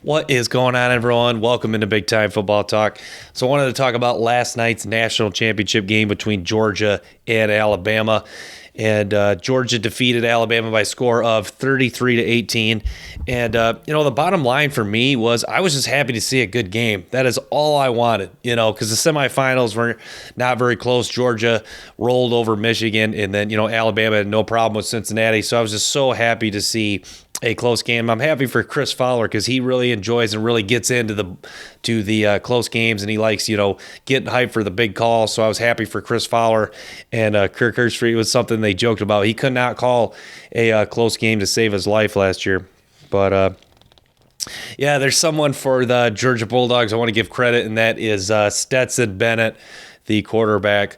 What is going on, everyone? Welcome into Big Time Football Talk. So I wanted to talk about last night's national championship game between Georgia and Alabama. And Georgia defeated Alabama by a score of 33-18. And, the bottom line for me was I was just happy to see a good game. That is all I wanted, because the semifinals were not very close. Georgia rolled over Michigan, and then, Alabama had no problem with Cincinnati. So I was just so happy to see a close game. I'm happy for Chris Fowler because he really enjoys and really gets into the close games, and he likes getting hyped for the big call. So I was happy for Chris Fowler, and Kirk Herbstreit was something they joked about. He could not call a close game to save his life last year, but there's someone for the Georgia Bulldogs I want to give credit, and that is Stetson Bennett, the quarterback.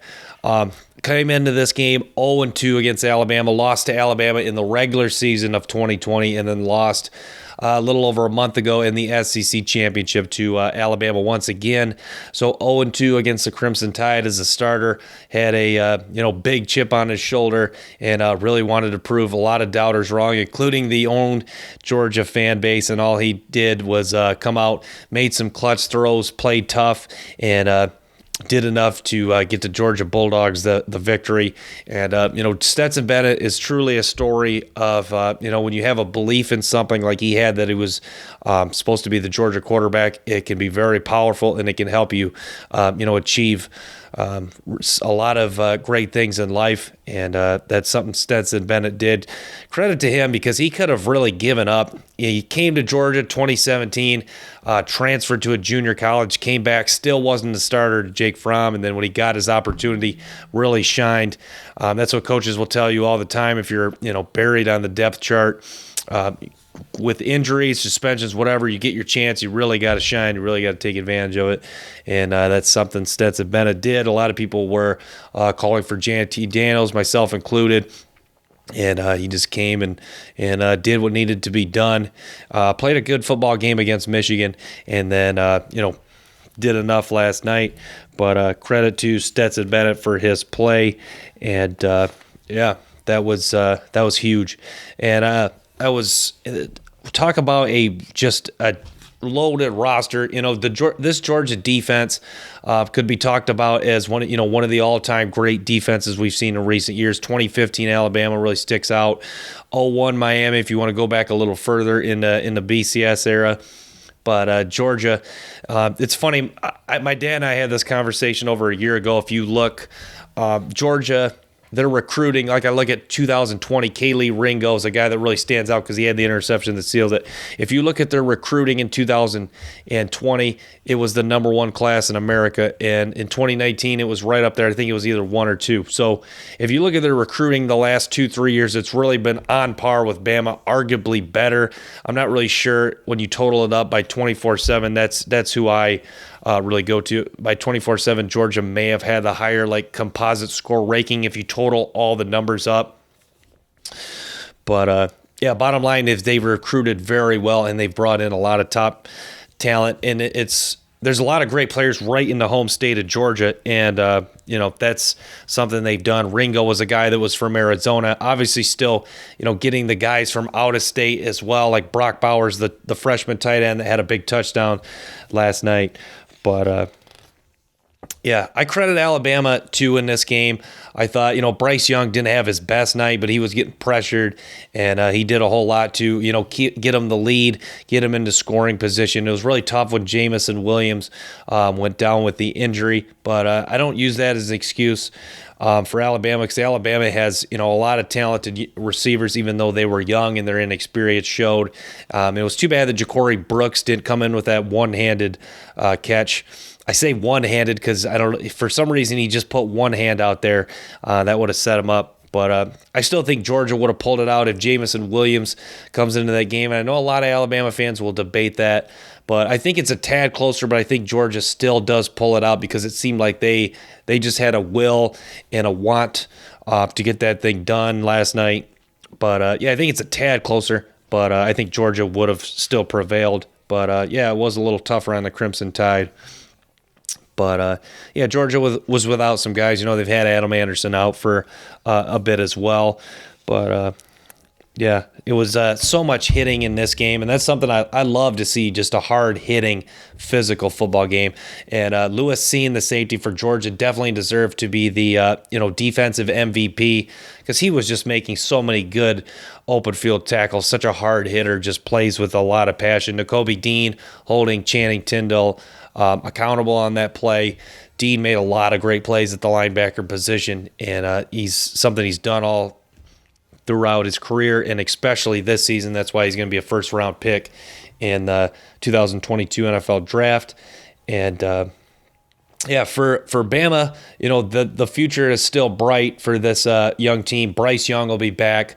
Came into this game 0-2 against Alabama, lost to Alabama in the regular season of 2020, and then lost a little over a month ago in the SEC championship to Alabama once again. So 0-2 against the Crimson Tide as a starter. Had a big chip on his shoulder, and really wanted to prove a lot of doubters wrong, including the own Georgia fan base. And all he did was come out, made some clutch throws, played tough, and did enough to get the Georgia Bulldogs the victory. And, Stetson Bennett is truly a story of, when you have a belief in something like he had, that he was supposed to be the Georgia quarterback, it can be very powerful, and it can help you, achieve a lot of great things in life. And that's something Stetson Bennett did. Credit to him, because he could have really given up. He came to Georgia 2017, transferred to a junior college, came back, still wasn't the starter to Jake Fromm, and then when he got his opportunity, really shined. That's what coaches will tell you all the time. If you're buried on the depth chart, with injuries, suspensions, whatever, you get your chance, you really got to shine. You really got to take advantage of it. And that's something Stetson Bennett did. A lot of people were calling for J.T. Daniels, myself included. And he just came and did what needed to be done. Played a good football game against Michigan, and then, did enough last night. But credit to Stetson Bennett for his play. And, that was huge. And I was talk about a loaded roster. This Georgia defense could be talked about as one of the all-time great defenses we've seen in recent years. 2015 Alabama really sticks out. 0-1 Miami, if you want to go back a little further in the BCS era. But Georgia, it's funny. My dad and I had this conversation over a year ago. If you look, Georgia, they're recruiting, like I look at 2020, Kaylee Ringo is a guy that really stands out because he had the interception that sealed it. If you look at their recruiting in 2020, it was the number one class in America. And in 2019, it was right up there. I think it was either 1 or 2. So if you look at their recruiting the last 2-3 years, it's really been on par with Bama, arguably better. I'm not really sure when you total it up by 24/7. That's who I really go to. By 24/7, Georgia may have had the higher composite score ranking if you total all the numbers up. But bottom line is they've recruited very well, and they've brought in a lot of top talent, and there's a lot of great players right in the home state of Georgia, and that's something they've done. Ringo was a guy that was from Arizona, obviously still getting the guys from out of state as well, like Brock Bowers, the freshman tight end that had a big touchdown last night. But I credit Alabama too in this game. I thought, Bryce Young didn't have his best night, but he was getting pressured, and he did a whole lot to, get him the lead, get him into scoring position. It was really tough when Jamison Williams went down with the injury, but I don't use that as an excuse for Alabama, because Alabama has, a lot of talented receivers, even though they were young and their inexperience showed. It was too bad that Ja'Cory Brooks didn't come in with that one-handed catch. I say one-handed because for some reason he just put one hand out there. That would have set him up. But I still think Georgia would have pulled it out if Jamison Williams comes into that game. And I know a lot of Alabama fans will debate that, but I think it's a tad closer. But I think Georgia still does pull it out because it seemed like they just had a will and a want to get that thing done last night. But I think it's a tad closer. But I think Georgia would have still prevailed. But it was a little tougher on the Crimson Tide. But, Georgia was without some guys. They've had Adam Anderson out for a bit as well. But, Yeah, it was so much hitting in this game, and that's something I love to see, just a hard-hitting, physical football game. And Lewis Cine, the safety for Georgia, definitely deserved to be the defensive MVP because he was just making so many good open field tackles, such a hard hitter, just plays with a lot of passion. Nakobe Dean holding Channing Tindall accountable on that play. Dean made a lot of great plays at the linebacker position, and he's done all throughout his career, and especially this season. That's why he's going to be a first-round pick in the 2022 NFL Draft. And for Bama, the future is still bright for this young team. Bryce Young will be back.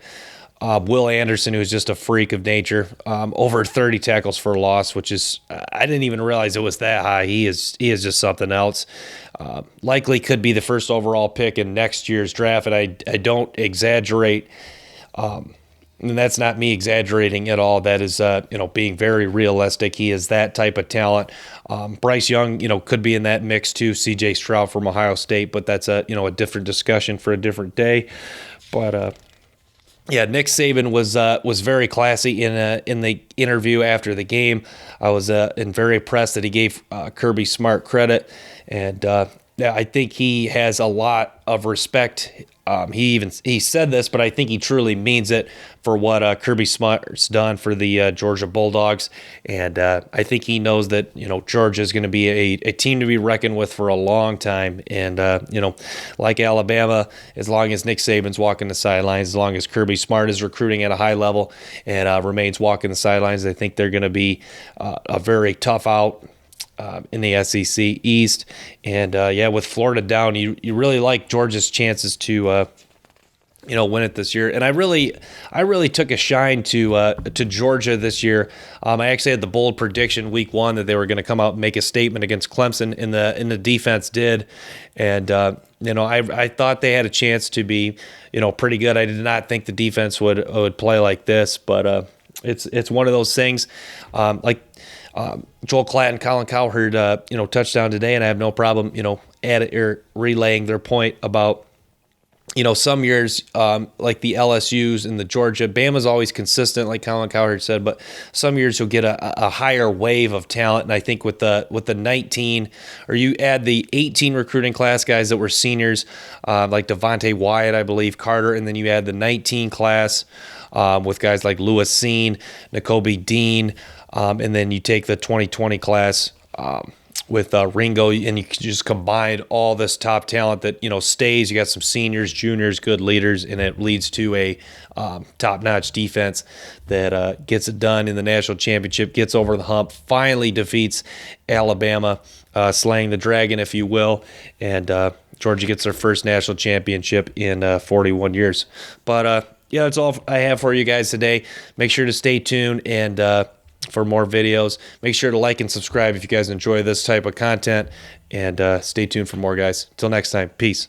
Will Anderson, who's just a freak of nature, over 30 tackles for loss, which is I didn't even realize it was that high. He is just something else. Likely could be the first overall pick in next year's draft, and I don't exaggerate. And that's not me exaggerating at all. That is, being very realistic. He is that type of talent. Bryce Young, could be in that mix too. C.J. Stroud from Ohio State, but that's a different discussion for a different day. But Nick Saban was very classy in the interview after the game. I was very impressed that he gave Kirby Smart credit, and I think he has a lot of respect. He said this, but I think he truly means it for what Kirby Smart's done for the Georgia Bulldogs, and I think he knows that Georgia is going to be a team to be reckoned with for a long time. And like Alabama, as long as Nick Saban's walking the sidelines, as long as Kirby Smart is recruiting at a high level and remains walking the sidelines, I think they're going to be a very tough out in the SEC East. And with Florida down, you really like Georgia's chances to win it this year. And I really took a shine to Georgia this year. I actually had the bold prediction week 1 that they were going to come out and make a statement against Clemson, and the defense did. And I thought they had a chance to be pretty good. I did not think the defense would play like this, but it's one of those things. Joel Klatt and Colin Cowherd, touchdown today, and I have no problem, relaying their point about, some years, like the LSUs and the Georgia. Bama's always consistent, like Colin Cowherd said, but some years you'll get a higher wave of talent. And I think with the 19, or you add the 18 recruiting class guys that were seniors, like Devontae Wyatt, I believe, Carter, and then you add the 19 class with guys like Lewis Cine, Nakobe Dean, and then you take the 2020 class with Ringo, and you can just combine all this top talent that stays. You got some seniors, juniors, good leaders, and it leads to a top-notch defense that gets it done in the national championship, gets over the hump, finally defeats Alabama, slaying the dragon, if you will, and Georgia gets their first national championship in 41 years. But that's all I have for you guys today. Make sure to stay tuned and for more videos. Make sure to like and subscribe if you guys enjoy this type of content, and stay tuned for more, guys. Till next time, peace.